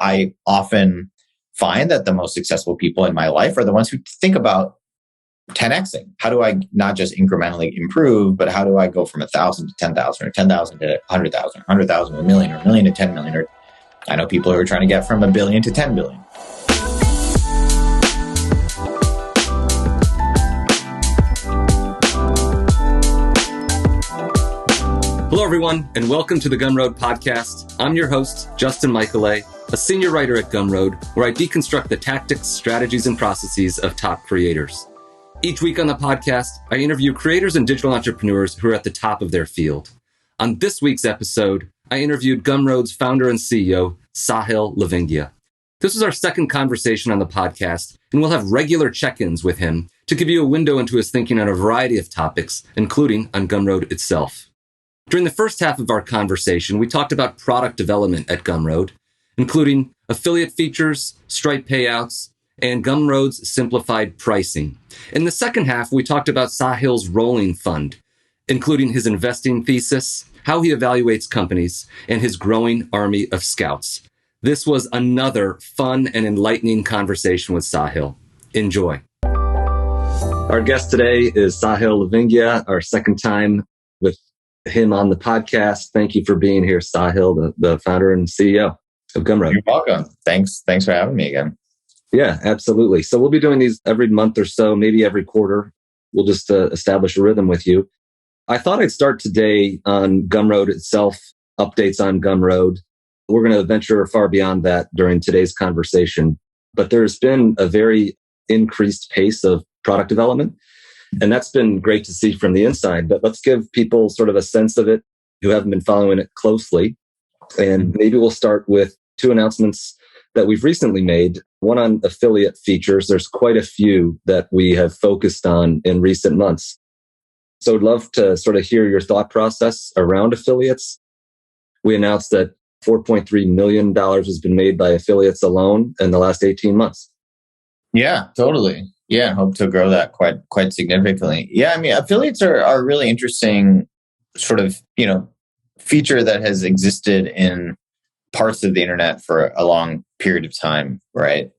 I often find that the most successful people in my life are the ones who think about 10xing. How do I not just incrementally improve, but how do I go from 1,000 to 10,000 or 10,000 to 100,000, 100,000 to a million or a million to 10 million? Or I know people who are trying to get from 1 billion to 10 billion. Hello, everyone, and welcome to the Gumroad podcast. I'm your host, Justin Michaelet, a senior writer at Gumroad, where I deconstruct the tactics, strategies, and processes of top creators. Each week on the podcast, I interview creators and digital entrepreneurs who are at the top of their field. On this week's episode, I interviewed Gumroad's founder and CEO, Sahil Lavingia. This is our second conversation on the podcast, and we'll have regular check-ins with him to give you a window into his thinking on a variety of topics, including on Gumroad itself. During the first half of our conversation, we talked about product development at Gumroad, including affiliate features, Stripe payouts, and Gumroad's simplified pricing. In the second half, we talked about Sahil's rolling fund, including his investing thesis, how he evaluates companies, and his growing army of scouts. This was another fun and enlightening conversation with Sahil. Enjoy. Our guest today is Sahil Lavingia, our second time with him on the podcast. Thank you for being here, Sahil, the founder and CEO of Gumroad. You're welcome. Thanks for having me again. Yeah, absolutely. So we'll be doing these every month or so, maybe every quarter. We'll just establish a rhythm with you. I thought I'd start today on Gumroad itself, updates on Gumroad. We're going to venture far beyond that during today's conversation, but there's been a very increased pace of product development. And that's been great to see from the inside, but let's give people sort of a sense of it who haven't been following it closely. And maybe we'll start with two announcements that we've recently made. One on affiliate features. There's quite a few that we have focused on in recent months. So I'd love to sort of hear your thought process around affiliates. We announced that $4.3 million has been made by affiliates alone in the last 18 months. Yeah, totally. Yeah, hope to grow that quite significantly. Yeah, I mean, affiliates are a really interesting sort of, feature that has existed in parts of the internet for a long period of time, right?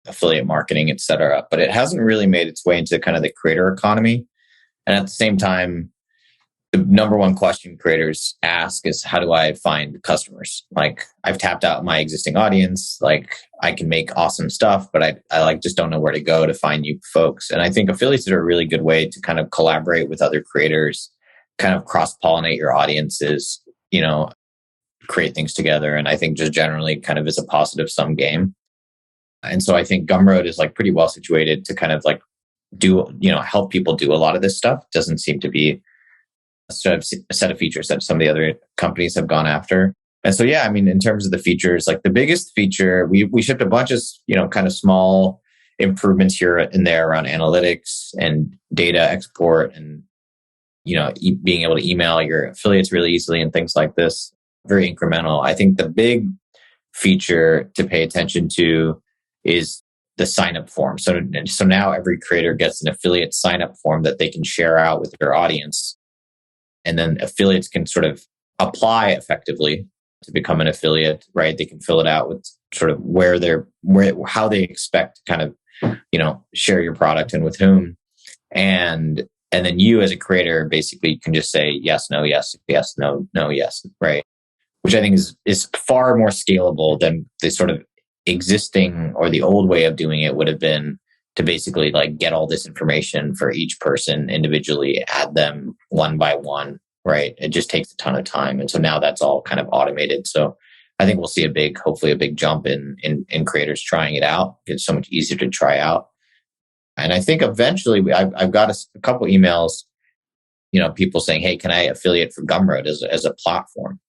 Affiliate marketing, et cetera. But it hasn't really made its way into kind of the creator economy. And at the same time, the number one question creators ask is, how do I find customers? Like, I've tapped out my existing audience. Like, I can make awesome stuff, but I just don't know where to go to find new folks. And I think affiliates are a really good way to kind of collaborate with other creators, kind of cross-pollinate your audiences, create things together. And I think just generally kind of is a positive sum game. And so I think Gumroad is like pretty well situated to kind of like help people do a lot of this stuff. It doesn't seem to be a set of features that some of the other companies have gone after. And so, yeah, I mean, in terms of the features, like the biggest feature, we shipped a bunch of, kind of small improvements here and there around analytics and data export and, being able to email your affiliates really easily and things like this. Very incremental. I think the big feature to pay attention to is the sign-up form. So now every creator gets an affiliate sign-up form that they can share out with their audience. And then affiliates can sort of apply effectively to become an affiliate, right? They can fill it out with sort of how they expect to kind of, share your product and with whom. And then you as a creator basically can just say yes, no, yes, yes, no, no, yes, right? Which I think is far more scalable than the sort of existing or the old way of doing it would have been to basically like get all this information for each person individually, add them one by one, right? It just takes a ton of time. And so now that's all kind of automated. So I think we'll see hopefully a big jump in creators trying it out. It's so much easier to try out. And I think eventually I've got a couple emails, people saying, hey, can I affiliate for Gumroad as a platform?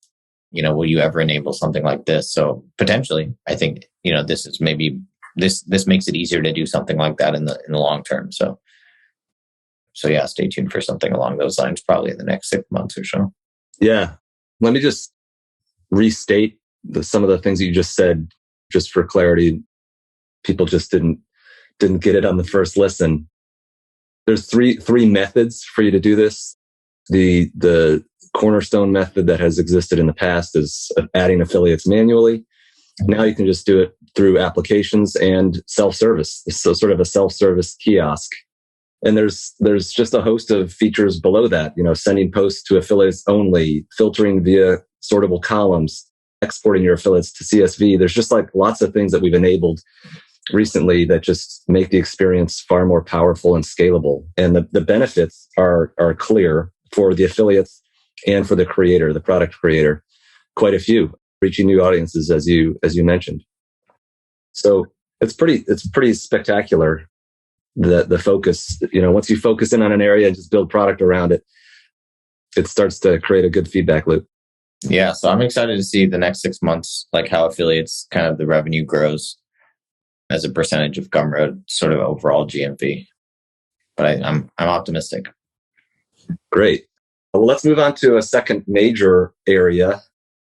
Will you ever enable something like this? So potentially, I think, this is maybe this makes it easier to do something like that in the long term. So yeah, stay tuned for something along those lines, probably in the next 6 months or so. Yeah. Let me just restate some of the things that you just said, just for clarity. People just didn't get it on the first listen. There's three methods for you to do this. The cornerstone method that has existed in the past is adding affiliates manually. Now you can just do it through applications and self-service. So sort of a self-service kiosk. And there's just a host of features below that, sending posts to affiliates only, filtering via sortable columns, exporting your affiliates to CSV. There's just like lots of things that we've enabled recently that just make the experience far more powerful and scalable. And the benefits are clear for the affiliates and for the creator, the product creator. Quite a few, reaching new audiences as you mentioned. So it's pretty spectacular. The focus, once you focus in on an area and just build product around it, it starts to create a good feedback loop. Yeah. So I'm excited to see the next 6 months, like how affiliates kind of the revenue grows as a percentage of Gumroad sort of overall GMV. But I'm optimistic. Great. Well, let's move on to a second major area.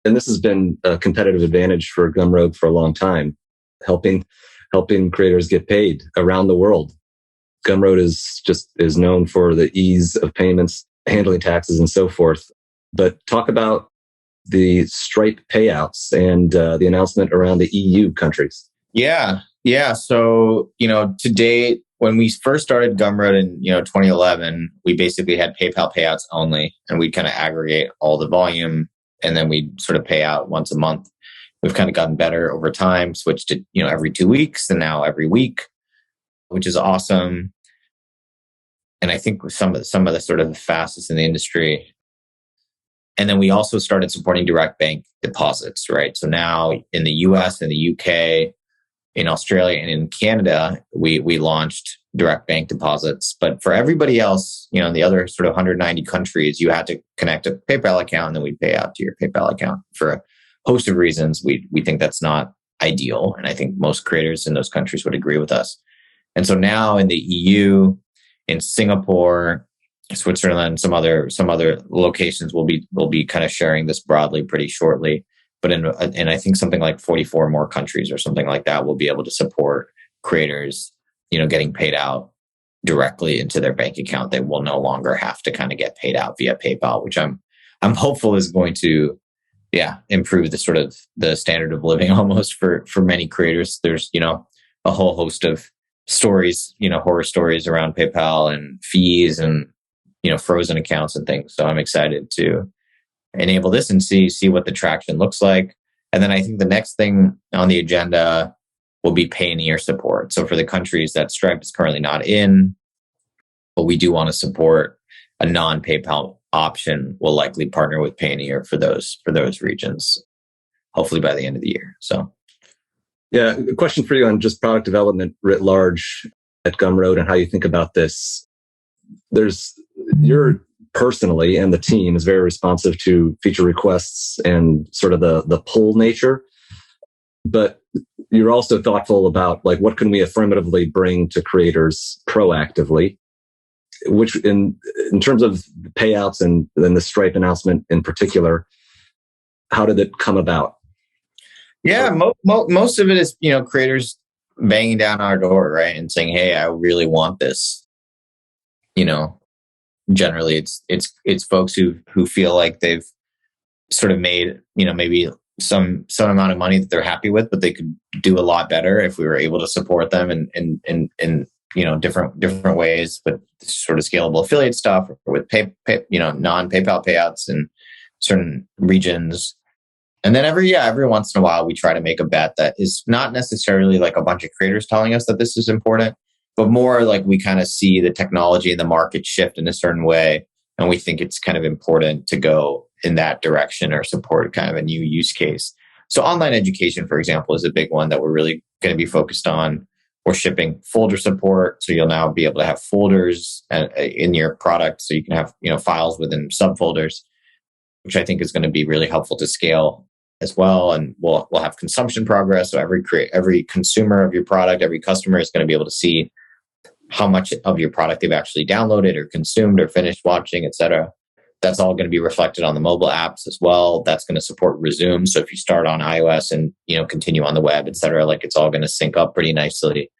And this has been a competitive advantage for Gumroad for a long time, helping creators get paid around the world. Gumroad is known for the ease of payments, handling taxes, and so forth. But talk about the Stripe payouts and the announcement around the EU countries. Yeah. So, to date, when we first started Gumroad in 2011, we basically had PayPal payouts only, and we'd kind of aggregate all the volume, and then we'd sort of pay out once a month. We've kind of gotten better over time, switched to every 2 weeks, and now every week, which is awesome. And I think some of the sort of the fastest in the industry. And then we also started supporting direct bank deposits, right? So now in the US and the UK, in Australia and in Canada, we launched direct bank deposits. But for everybody else, in the other sort of 190 countries, you had to connect a PayPal account and then we'd pay out to your PayPal account. For a host of reasons, we think that's not ideal. And I think most creators in those countries would agree with us. And so now in the EU, in Singapore, Switzerland, some other locations will be kind of sharing this broadly pretty shortly. But in I think something like 44 more countries or something like that, will be able to support creators, getting paid out directly into their bank account. They will no longer have to kind of get paid out via PayPal, which I'm hopeful is going to, improve the sort of the standard of living almost for many creators. There's, a whole host of stories, horror stories around PayPal and fees and, frozen accounts and things. So I'm excited to enable this and see what the traction looks like. And then I think the next thing on the agenda will be Payoneer support. So for the countries that Stripe is currently not in, but we do want to support a non-PayPal option, we'll likely partner with Payoneer for those regions, hopefully by the end of the year. So yeah, a question for you on just product development writ large at Gumroad and how you think about this. You're personally, and the team is very responsive to feature requests and sort of the pull nature. But you're also thoughtful about like, what can we affirmatively bring to creators proactively, which in terms of payouts and then the Stripe announcement in particular, how did it come about? Yeah, most of it is, creators banging down our door, right? And saying, hey, I really want this. Generally it's folks who feel like they've sort of made, maybe some amount of money that they're happy with, but they could do a lot better if we were able to support them in different ways, but sort of scalable affiliate stuff or with non-PayPal payouts in certain regions. And then every once in a while, we try to make a bet that is not necessarily like a bunch of creators telling us that this is important, but more like we kind of see the technology and the market shift in a certain way. And we think it's kind of important to go in that direction or support kind of a new use case. So online education, for example, is a big one that we're really going to be focused on. We're shipping folder support. So you'll now be able to have folders in your product. So you can have, files within subfolders, which I think is going to be really helpful to scale as well. And we'll have consumption progress. So every consumer of your product, every customer is going to be able to see how much of your product they've actually downloaded or consumed or finished watching, et cetera. That's all going to be reflected on the mobile apps as well. That's going to support resume. So if you start on iOS and continue on the web, et cetera, like it's all going to sync up pretty nicely.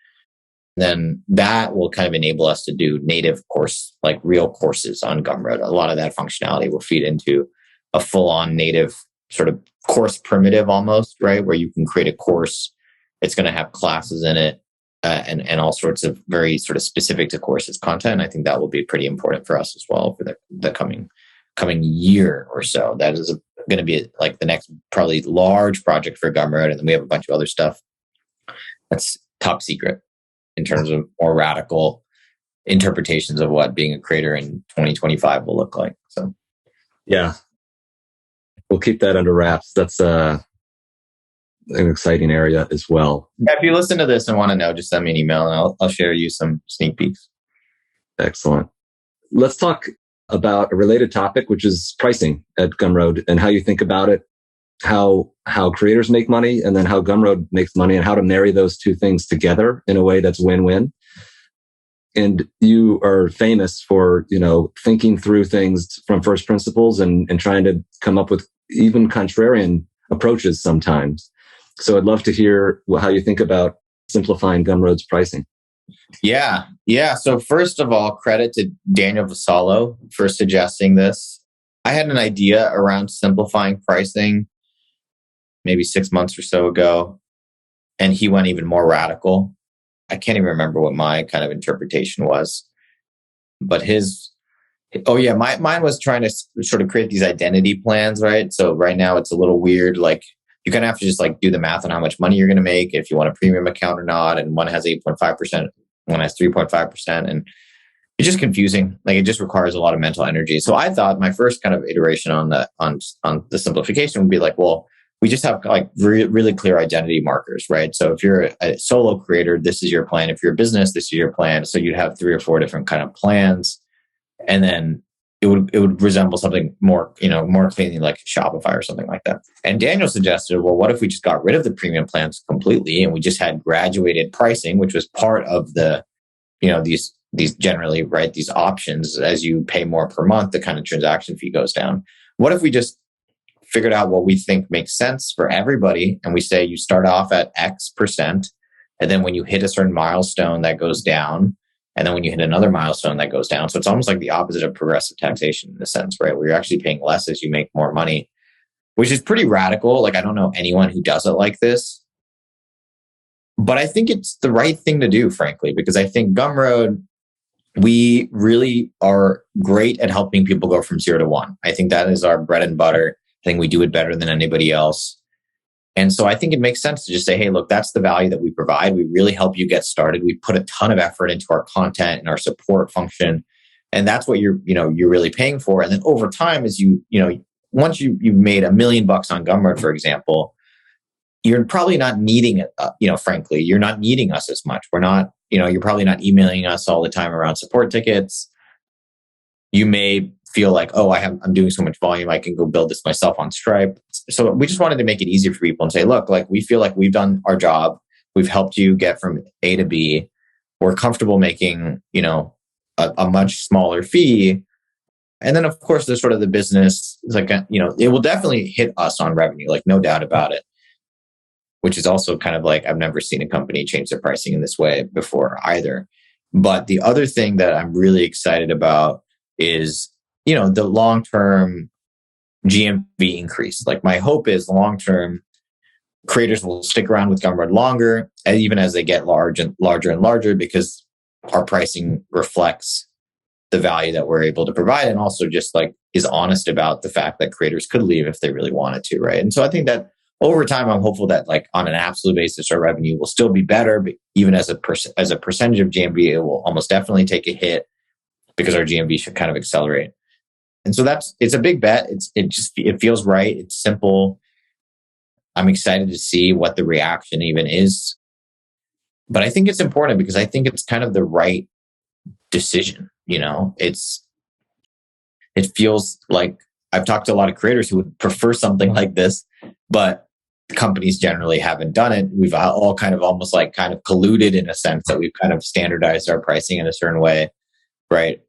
Then that will kind of enable us to do native course, like real courses on Gumroad. A lot of that functionality will feed into a full-on native sort of course primitive almost, right? Where you can create a course. It's going to have classes in it and all sorts of very sort of specific to courses content. I think that will be pretty important for us as well for the coming year or so. That is going to be like the next probably large project for Gumroad. And then we have a bunch of other stuff that's top secret in terms of more radical interpretations of what being a creator in 2025 will look like. So, yeah, we'll keep that under wraps. That's an exciting area as well. Yeah, if you listen to this and want to know, just send me an email and I'll share you some sneak peeks. Excellent. Let's talk about a related topic, which is pricing at Gumroad and how you think about it, how creators make money, and then how Gumroad makes money, and how to marry those two things together in a way that's win-win. And you are famous for, thinking through things from first principles and trying to come up with even contrarian approaches sometimes. So I'd love to hear how you think about simplifying Gumroad's pricing. Yeah. So first of all, credit to Daniel Vassallo for suggesting this. I had an idea around simplifying pricing maybe 6 months or so ago, and he went even more radical. I can't even remember what my kind of interpretation was, but mine was trying to sort of create these identity plans, right? So right now it's a little weird. Like you kind of have to just like do the math on how much money you're going to make if you want a premium account or not. And one has 8.5%, one has 3.5%. And it's just confusing. Like it just requires a lot of mental energy. So I thought my first kind of iteration on the simplification would be like, well, we just have like really clear identity markers, right? So if you're a solo creator, this is your plan. If you're a business, this is your plan. So you'd have 3 or 4 different kind of plans. And then it would resemble something more, more cleanly like Shopify or something like that. And Daniel suggested, well, what if we just got rid of the premium plans completely and we just had graduated pricing, which was part of the, these generally, right, these options. As you pay more per month, the kind of transaction fee goes down. What if we just figured out what we think makes sense for everybody, and we say you start off at X%, and then when you hit a certain milestone, that goes down. And then when you hit another milestone, that goes down. So it's almost like the opposite of progressive taxation in a sense, right? Where you're actually paying less as you make more money, which is pretty radical. Like I don't know anyone who does it like this. But I think it's the right thing to do, frankly, because I think Gumroad, we really are great at helping people go from 0 to 1. I think that is our bread and butter. I think we do it better than anybody else. And so I think it makes sense to just say, hey, look, that's the value that we provide. We really help you get started. We put a ton of effort into our content and our support function. And that's what you're really paying for. And then over time, as once you've made $1 million on Gumroad, for example, you're probably not needing it. Frankly, you're not needing us as much. We're not, you're probably not emailing us all the time around support tickets. You may feel like, I'm doing so much volume, I can go build this myself on Stripe. So we just wanted to make it easier for people and say, look, like we feel like we've done our job. We've helped you get from A to B. We're comfortable making, a much smaller fee. And then of course, there's sort of the business, like, it will definitely hit us on revenue, like no doubt about it, which is also kind of like, I've never seen a company change their pricing in this way before either. But the other thing that I'm really excited about is, the long-term GMV increase. Like my hope is long-term creators will stick around with Gumroad longer, even as they get larger and larger, because our pricing reflects the value that we're able to provide, and also just like is honest about the fact that creators could leave if they really wanted to, right? And so I think that over time, I'm hopeful that like on an absolute basis, our revenue will still be better, but even as a percentage of GMV, it will almost definitely take a hit because our GMV should kind of accelerate. And so it's a big bet. It feels right. It's simple. I'm excited to see what the reaction even is. But I think it's important because I think it's kind of the right decision. It feels like I've talked to a lot of creators who would prefer something like this, but companies generally haven't done it. We've all kind of almost like kind of colluded in a sense that we've kind of standardized our pricing in a certain way, right?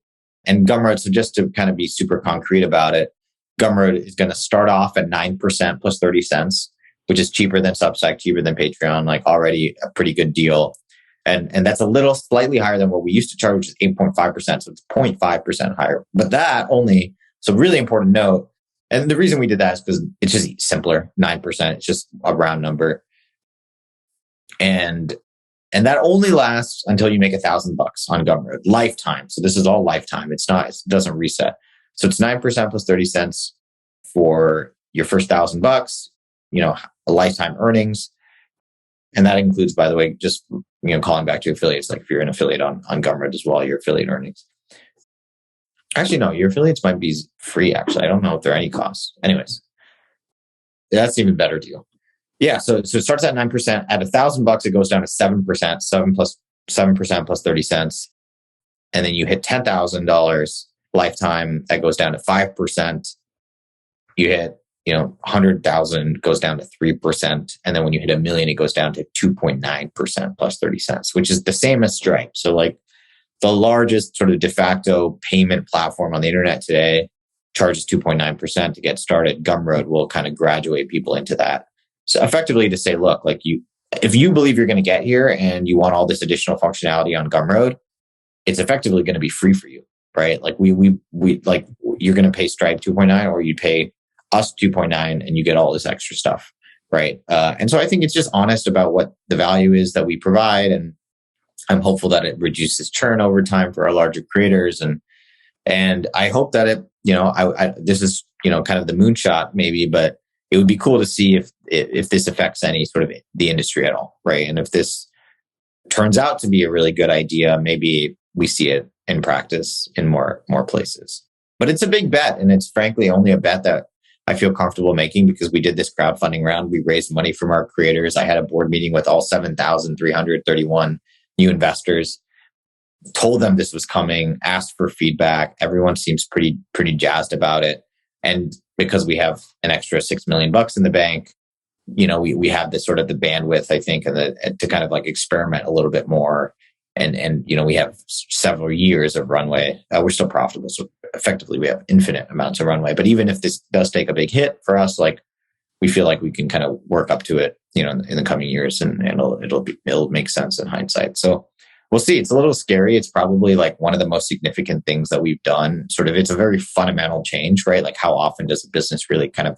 And Gumroad, so just to kind of be super concrete about it, Gumroad is going to start off at 9% plus 30 cents, which is cheaper than Substack, cheaper than Patreon, like already a pretty good deal. And that's a little slightly higher than what we used to charge, which is 8.5%. So it's 0.5% higher. But that only, so really important note, And the reason we did that is because it's just simpler, 9%. It's just a round number. And that only lasts until you make $1,000 on Gumroad, lifetime. So this is all lifetime. It doesn't reset. So it's 9% plus 30 cents for your first $1,000, a lifetime earnings. And that includes, by the way, just, calling back to affiliates, like if you're an affiliate on Gumroad as well, your affiliate earnings. Actually, no, your affiliates might be free. Actually, I don't know if there are any costs. Anyways, that's an even better deal. Yeah. So it starts at 9%. At $1,000, it goes down to 7%, 7% plus 30 cents. And then you hit $10,000 lifetime, that goes down to 5%. You hit, 100,000 goes down to 3%. And then when you hit $1 million, it goes down to 2.9% plus 30 cents, which is the same as Stripe. So like the largest sort of de facto payment platform on the internet today charges 2.9% to get started. Gumroad will kind of graduate people into that. So effectively to say, look, like if you believe you're going to get here and you want all this additional functionality on Gumroad, it's effectively going to be free for you, right? Like we like you're going to pay Stripe 2.9 or you pay us 2.9 and you get all this extra stuff, right? And so I think it's just honest about what the value is that we provide, and I'm hopeful that it reduces churn over time for our larger creators, and I hope that it, this is kind of the moonshot maybe, but it would be cool to see if this affects any sort of the industry at all, right? And if this turns out to be a really good idea, maybe we see it in practice in more places. But it's a big bet, and it's frankly only a bet that I feel comfortable making because we did this crowdfunding round. We raised money from our creators. I had a board meeting with all 7,331 new investors, told them this was coming, asked for feedback. Everyone seems pretty jazzed about it. And because we have an extra $6 million in the bank, we have this sort of the bandwidth, I think, to kind of like experiment a little bit more. And we have several years of runway. We're still profitable. So effectively we have infinite amounts of runway. But even if this does take a big hit for us, like we feel like we can kind of work up to it, in the coming years, and it'll make sense in hindsight. So we'll see. It's a little scary. It's probably like one of the most significant things that we've done. Sort of, it's a very fundamental change, right? Like how often does a business really kind of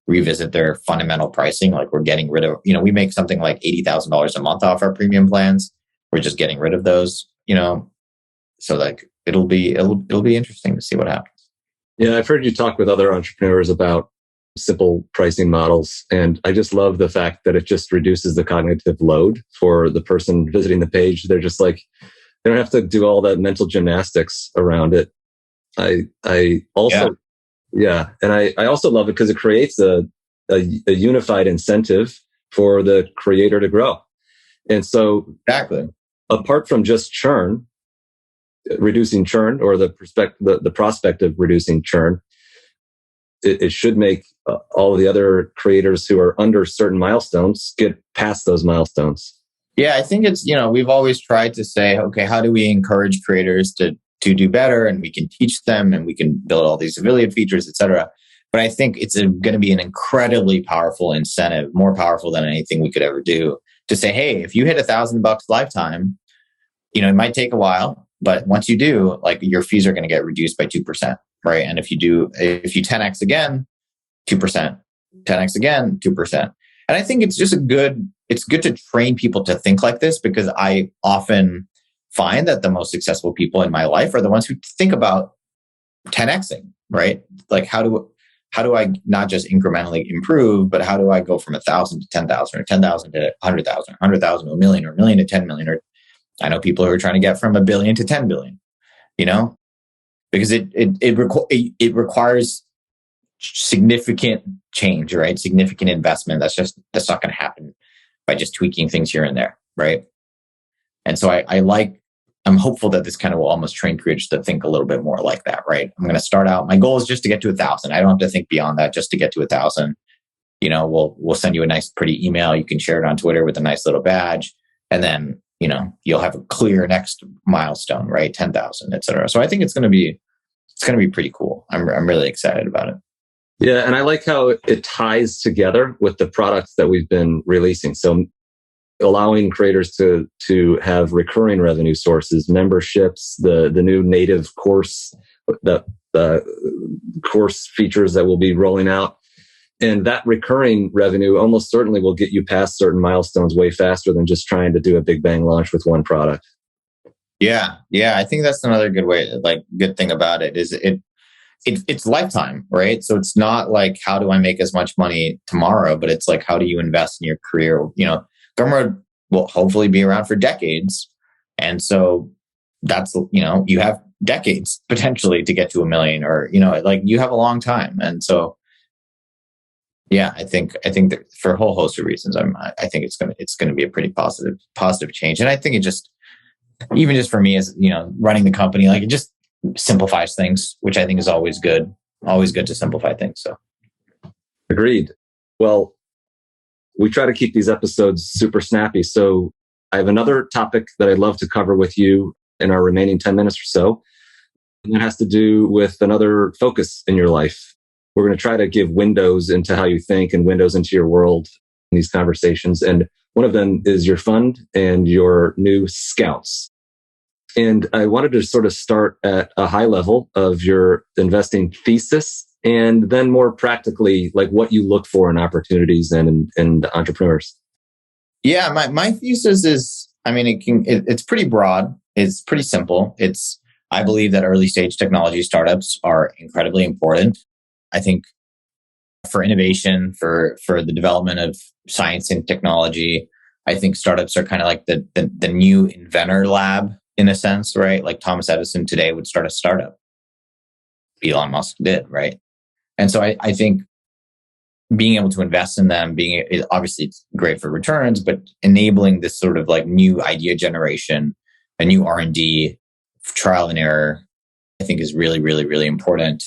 revisit their fundamental pricing? Like we're getting rid of, we make something like $80,000 a month off our premium plans. We're just getting rid of those, so like it'll be interesting to see what happens. Yeah. I've heard you talk with other entrepreneurs about simple pricing models. And I just love the fact that it just reduces the cognitive load for the person visiting the page. They're just like, they don't have to do all that mental gymnastics around it. I also, yeah. And I also love it because it creates a unified incentive for the creator to grow. And so exactly, apart from just reducing churn or the prospect of reducing churn, it should make all of the other creators who are under certain milestones get past those milestones. Yeah, I think it's, we've always tried to say, okay, how do we encourage creators to do better? And we can teach them and we can build all these affiliate features, et cetera. But I think it's going to be an incredibly powerful incentive, more powerful than anything we could ever do, to say, hey, if you hit $1,000 lifetime, it might take a while, but once you do, like your fees are going to get reduced by 2%, right? And if you 10x again, 2%, 10x again, 2%. And I think it's just it's good to train people to think like this, because I often find that the most successful people in my life are the ones who think about 10xing, right? Like how do I not just incrementally improve, but how do I go from 1,000 to 10,000 or 10,000 to 100,000, 100,000 to a million, or a million to 10 million, or I know people who are trying to get from 1 billion to 10 billion, because it requires significant change, right? Significant investment. That's not going to happen by just tweaking things here and there, right? And so I'm hopeful that this kind of will almost train creators to think a little bit more like that, right? I'm going to start out. My goal is just to get to 1,000. I don't have to think beyond that. Just to get to 1,000, we'll send you a nice, pretty email. You can share it on Twitter with a nice little badge, and then you'll have a clear next milestone, right? 10,000, et cetera. So I think it's going to be pretty cool. I'm really excited about it. Yeah, and I like how it ties together with the products that we've been releasing. So allowing creators to have recurring revenue sources, memberships, the new native course the course features that we'll be rolling out. And that recurring revenue almost certainly will get you past certain milestones way faster than just trying to do a big bang launch with one product. Yeah. I think that's another good thing about it is it's lifetime, right? So it's not like, how do I make as much money tomorrow? But it's like, how do you invest in your career? Gumroad will hopefully be around for decades. And so that's, you have decades potentially to get to 1 million, or, you have a long time. And so, yeah, I think that for a whole host of reasons, I think it's going to be a pretty positive change. And I think it just, even just for me as, running the company, it just simplifies things, which I think is always good to simplify things. So agreed. Well, we try to keep these episodes super snappy. So I have another topic that I'd love to cover with you in our remaining 10 minutes or so. And it has to do with another focus in your life. We're going to try to give windows into how you think and windows into your world in these conversations. And one of them is your fund and your new scouts. And I wanted to sort of start at a high level of your investing thesis, and then more practically, what you look for in opportunities and entrepreneurs. Yeah, my thesis is, it's pretty broad. It's pretty simple. I believe that early stage technology startups are incredibly important. I think for innovation, for the development of science and technology, I think startups are kind of like the new inventor lab in a sense, right? Like Thomas Edison today would start a startup. Elon Musk did, right? And so I think being able to invest in them, obviously it's great for returns, but enabling this sort of new idea generation, a new R&D, trial and error, I think is really, really, really important.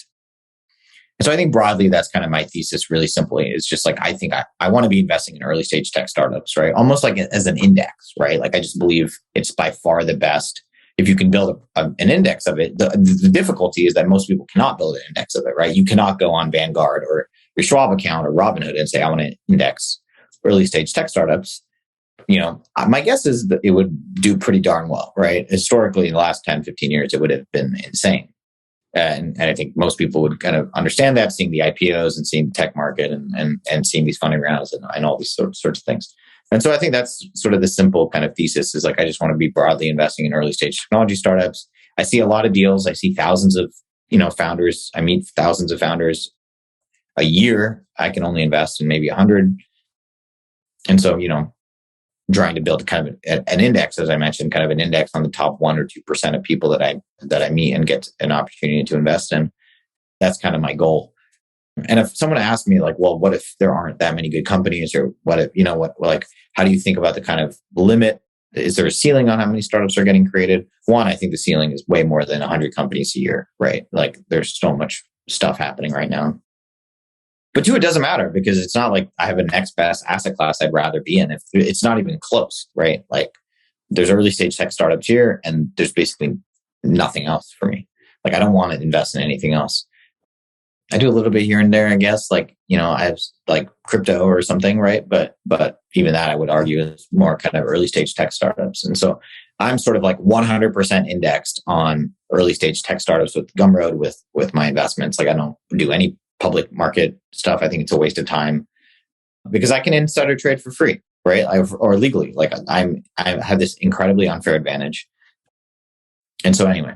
And so I think broadly, that's kind of my thesis really simply. It's just I think I want to be investing in early stage tech startups, right? Almost like as an index, right? I just believe it's by far the best. If you can build an index of it, the difficulty is that most people cannot build an index of it, right? You cannot go on Vanguard or your Schwab account or Robinhood and say, I want to index early stage tech startups. My guess is that it would do pretty darn well, right? Historically, in the last 10, 15 years, it would have been insane. And I think most people would kind of understand that, seeing the IPOs and seeing the tech market and seeing these funding rounds and all these sorts of things. And so I think that's sort of the simple kind of thesis is I just want to be broadly investing in early stage technology startups. I see a lot of deals. I see thousands of, founders. I meet thousands of founders a year. I can only invest in maybe 100. And so, trying to build kind of an index, as I mentioned, kind of an index on the top 1 or 2% of people that I meet and get an opportunity to invest in. That's kind of my goal. And if someone asked me well, what if there aren't that many good companies, or what if, how do you think about the kind of limit? Is there a ceiling on how many startups are getting created? One, I think the ceiling is way more than 100 companies a year, right? There's so much stuff happening right now. But two, it doesn't matter because it's not like I have a next best asset class I'd rather be in. If it's not even close, right? There's early stage tech startups here and there's basically nothing else for me. I don't want to invest in anything else. I do a little bit here and there, I guess. I have crypto or something, right? But even that I would argue is more kind of early stage tech startups. And so I'm sort of 100% indexed on early stage tech startups with Gumroad with my investments. I don't do any public market stuff. I think it's a waste of time because I can insider trade for free, right? Or legally. I have this incredibly unfair advantage. And so anyway,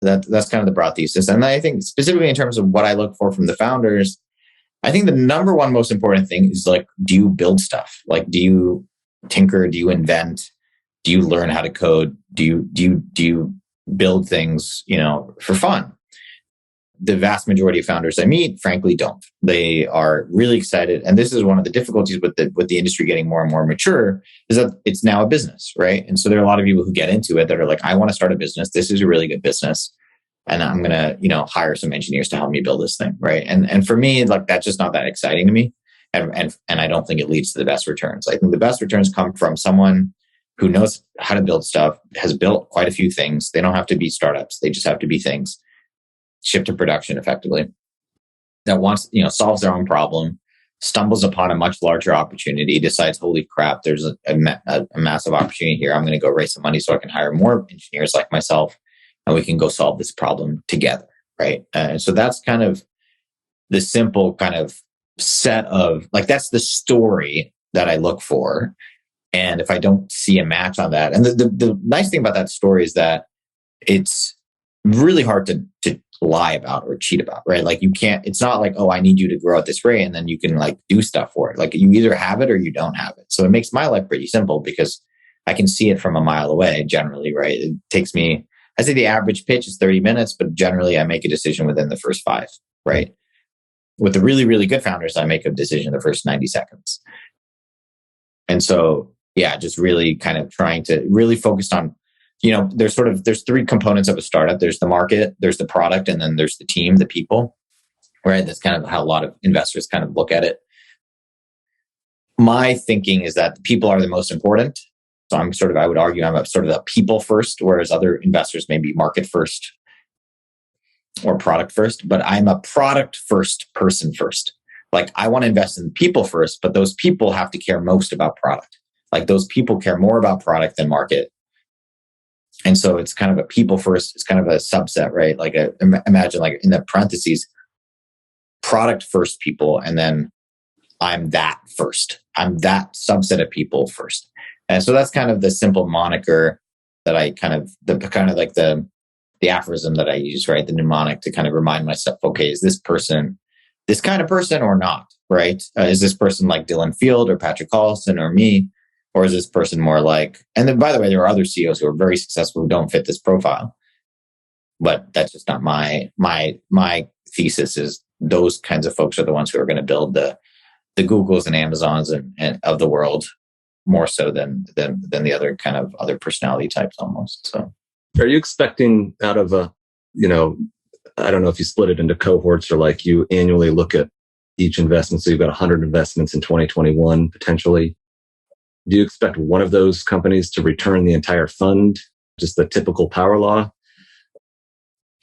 that's kind of the broad thesis. And I think specifically in terms of what I look for from the founders, I think the number one most important thing is do you build stuff? Do you tinker? Do you invent? Do you learn how to code? Do you build things, for fun? The vast majority of founders I meet, frankly, don't. They are really excited. And this is one of the difficulties with the industry getting more and more mature is that it's now a business, right? And so there are a lot of people who get into it that are I want to start a business. This is a really good business. And I'm going to, hire some engineers to help me build this thing, right? And for me, that's just not that exciting to me. And I don't think it leads to the best returns. I think the best returns come from someone who knows how to build stuff, has built quite a few things. They don't have to be startups. They just have to be things. Shipped to production effectively, that wants, solves their own problem, stumbles upon a much larger opportunity, decides, holy crap, there's a massive opportunity here. I'm going to go raise some money so I can hire more engineers like myself and we can go solve this problem together, right? So that's kind of the simple kind of set of like, that's the story that I look for. And if I don't see a match on that, and the nice thing about that story is that it's really hard to lie about or cheat about, right? Like you can't, it's not like, oh, I need you to grow at this rate and then you can like do stuff for it. Like you either have it or you don't have it. So it makes my life pretty simple because I can see it from a mile away generally, right? It takes me, I say the average pitch is 30 minutes, but generally I make a decision within the first 5, right? With the really, really good founders, I make a decision in the first 90 seconds. And so, yeah, just really kind of trying to really focus on, there's 3 components of a startup. There's the market, there's the product, and then there's the team, the people, right? That's kind of how a lot of investors kind of look at it. My thinking is that the people are the most important. So I would argue I'm a sort of a people first, whereas other investors may be market first or product first, but I'm a product first, person first. Like I want to invest in people first, but those people have to care most about product. Like those people care more about product than market. And so it's kind of a people first, it's kind of a subset, right? Like imagine like in the parentheses, product first people, and then I'm that first. I'm that subset of people first. And so that's kind of the simple moniker that I the aphorism that I use, right? The mnemonic to kind of remind myself, okay, is this person this kind of person or not, right? Is this person like Dylan Field or Patrick Collison or me? Or is this person more like, and then by the way, there are other CEOs who are very successful who don't fit this profile, but that's just not my thesis is those kinds of folks are the ones who are going to build the Googles and Amazons and of the world more so than the other kind of other personality types almost. So are you expecting out of I don't know if you split it into cohorts or like you annually look at each investment. So you've got 100 investments in 2021 potentially. Do you expect one of those companies to return the entire fund, just the typical power law?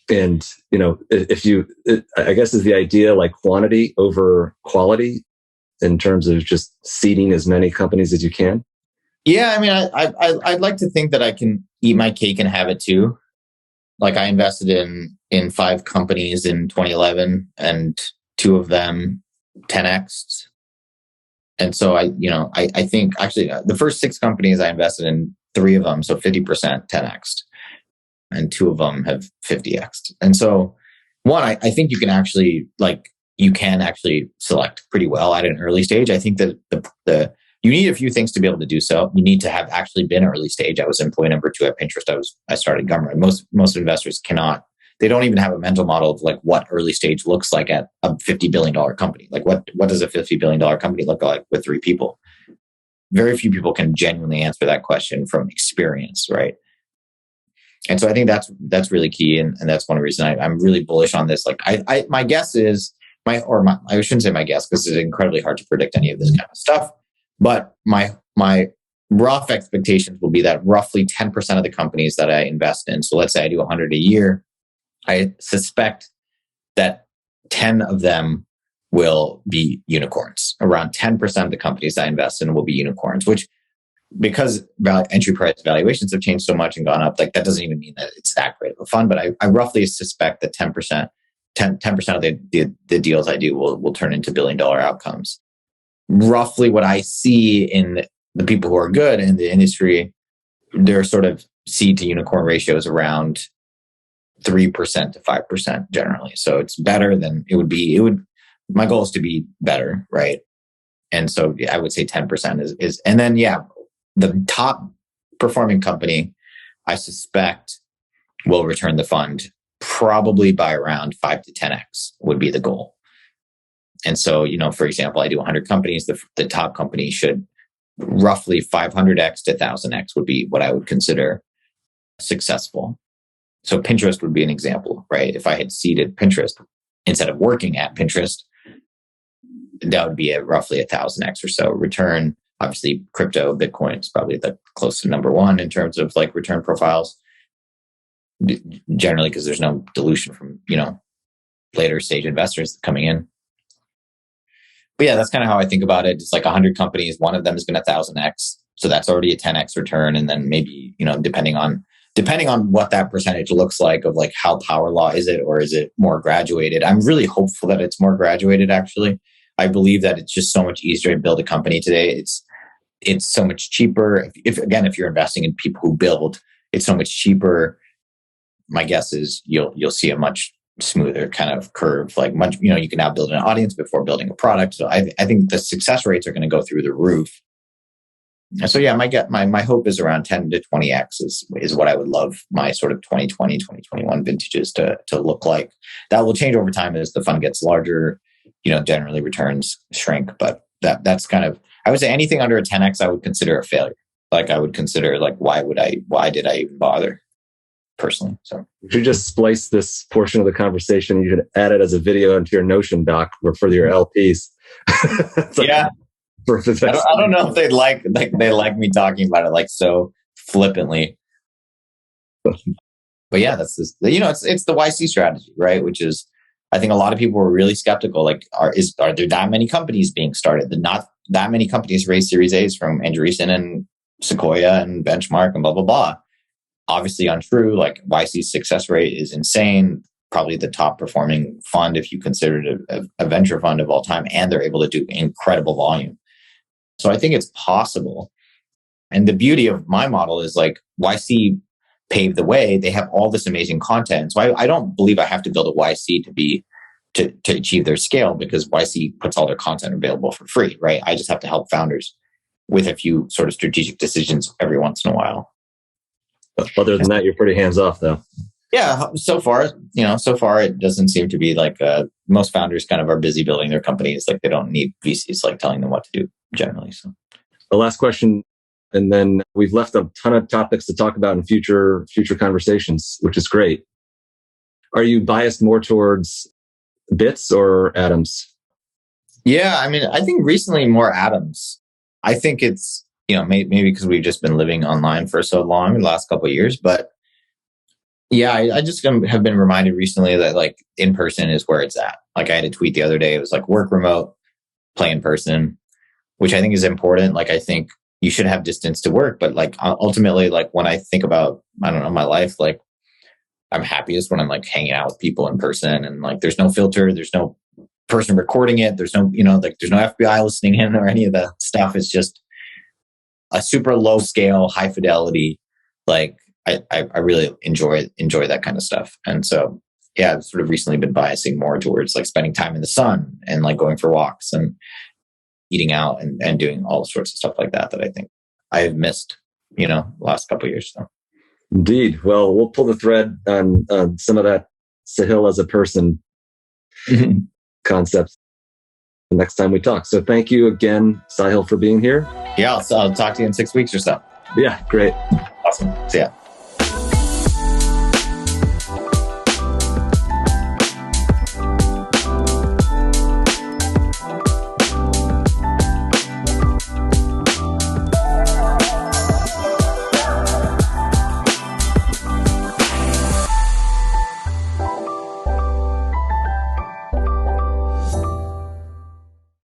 And, I guess is the idea like quantity over quality in terms of just seeding as many companies as you can? Yeah, I mean, I'd like to think that I can eat my cake and have it too. Like I invested in 5 companies in 2011 and 2 of them 10x. And so I think actually the first 6 companies I invested in, 3 of them, so 50% 10x, and 2 of them have 50x. And so one, I think you can actually select pretty well at an early stage. I think that you need a few things to be able to do so. You need to have actually been early stage. I was employee number 2 at Pinterest. I started Gumroad. Most investors cannot. They don't even have a mental model of like what early stage looks like at a $50 billion company. Like what does a $50 billion company look like with 3 people? Very few people can genuinely answer that question from experience, right? And so I think that's really key, and that's one reason I'm really bullish on this. Like my guess is I shouldn't say my guess because it's incredibly hard to predict any of this kind of stuff. But my rough expectations will be that roughly 10% of the companies that I invest in. So let's say I do 100 a year. I suspect that 10 of them will be unicorns. Around 10% of the companies I invest in will be unicorns, which because entry price valuations have changed so much and gone up, like that doesn't even mean that it's that great of a fund. But I roughly suspect that 10% of the deals I do will turn into $1 billion outcomes. Roughly what I see in the people who are good in the industry, their sort of seed to unicorn ratios around 3% to 5% generally. So it's better than it would be. My goal is to be better, right? And so I would say 10% is, and then the top performing company I suspect will return the fund probably by around 5 to 10x would be the goal. And so, for example, I do 100 companies. The top company should roughly 500x to 1000x would be what I would consider successful. So Pinterest would be an example, right? If I had seeded Pinterest instead of working at Pinterest, that would be roughly 1000x or so return. Obviously, crypto, Bitcoin is probably the close to number 1 in terms of like return profiles. Generally, because there's no dilution from later stage investors coming in. But yeah, that's kind of how I think about it. It's like 100 companies. One of them has been 1000x. So that's already a 10x return. And then maybe, depending on depending on what that percentage looks like of like how power law is it, or is it more graduated? I'm really hopeful that it's more graduated, actually. I believe that it's just so much easier to build a company today. It's so much cheaper. If you're investing in people who build, it's so much cheaper. My guess is you'll see a much smoother kind of curve. Like much, you can now build an audience before building a product. So I think the success rates are going to go through the roof. So yeah, my hope is around 10 to 20x is what I would love my sort of 2020, 2021 vintages to look like. That will change over time as the fund gets larger. Generally returns shrink, but that's kind of, I would say anything under a 10x I would consider a failure. Like I would consider like why did I even bother personally? So you should just splice this portion of the conversation. You should add it as a video into your Notion doc or for your LPs. Yeah. I don't know if they like me talking about it like so flippantly. But yeah, that's this, it's the YC strategy, right? Which is, I think a lot of people were really skeptical. Like, are there that many companies being started? Not that many companies raised Series A's from Andreessen and Sequoia and Benchmark and blah, blah, blah. Obviously untrue. Like YC's success rate is insane. Probably the top performing fund if you consider it a venture fund of all time. And they're able to do incredible volume. So I think it's possible. And the beauty of my model is like YC paved the way. They have all this amazing content. So I don't believe I have to build a YC to achieve their scale, because YC puts all their content available for free, right? I just have to help founders with a few sort of strategic decisions every once in a while. Other than that, you're pretty hands off though. Yeah. So far it doesn't seem to be like most founders kind of are busy building their companies. Like they don't need VCs like telling them what to do generally. So the last question, and then we've left a ton of topics to talk about in future conversations, which is great. Are you biased more towards bits or atoms? Yeah, I mean, I think recently more atoms. I think it's, maybe because we've just been living online for so long in the last couple of years. But yeah, I just have been reminded recently that like in person is where it's at. Like I had a tweet the other day. It was like work remote, play in person, which I think is important. Like I think you should have distance to work. But like ultimately, like when I think about, I don't know, my life, like I'm happiest when I'm like hanging out with people in person and like there's no filter, there's no person recording it, there's no, there's no FBI listening in or any of that stuff. It's just a super low scale, high fidelity. Like I really enjoy that kind of stuff. And so, yeah, I've sort of recently been biasing more towards like spending time in the sun and like going for walks and eating out and doing all sorts of stuff like that I think I have missed, the last couple of years. So. Indeed. Well, we'll pull the thread on some of that Sahil as a person concepts the next time we talk. So thank you again, Sahil, for being here. Yeah, I'll talk to you in 6 weeks or so. Yeah, great. Awesome. See ya.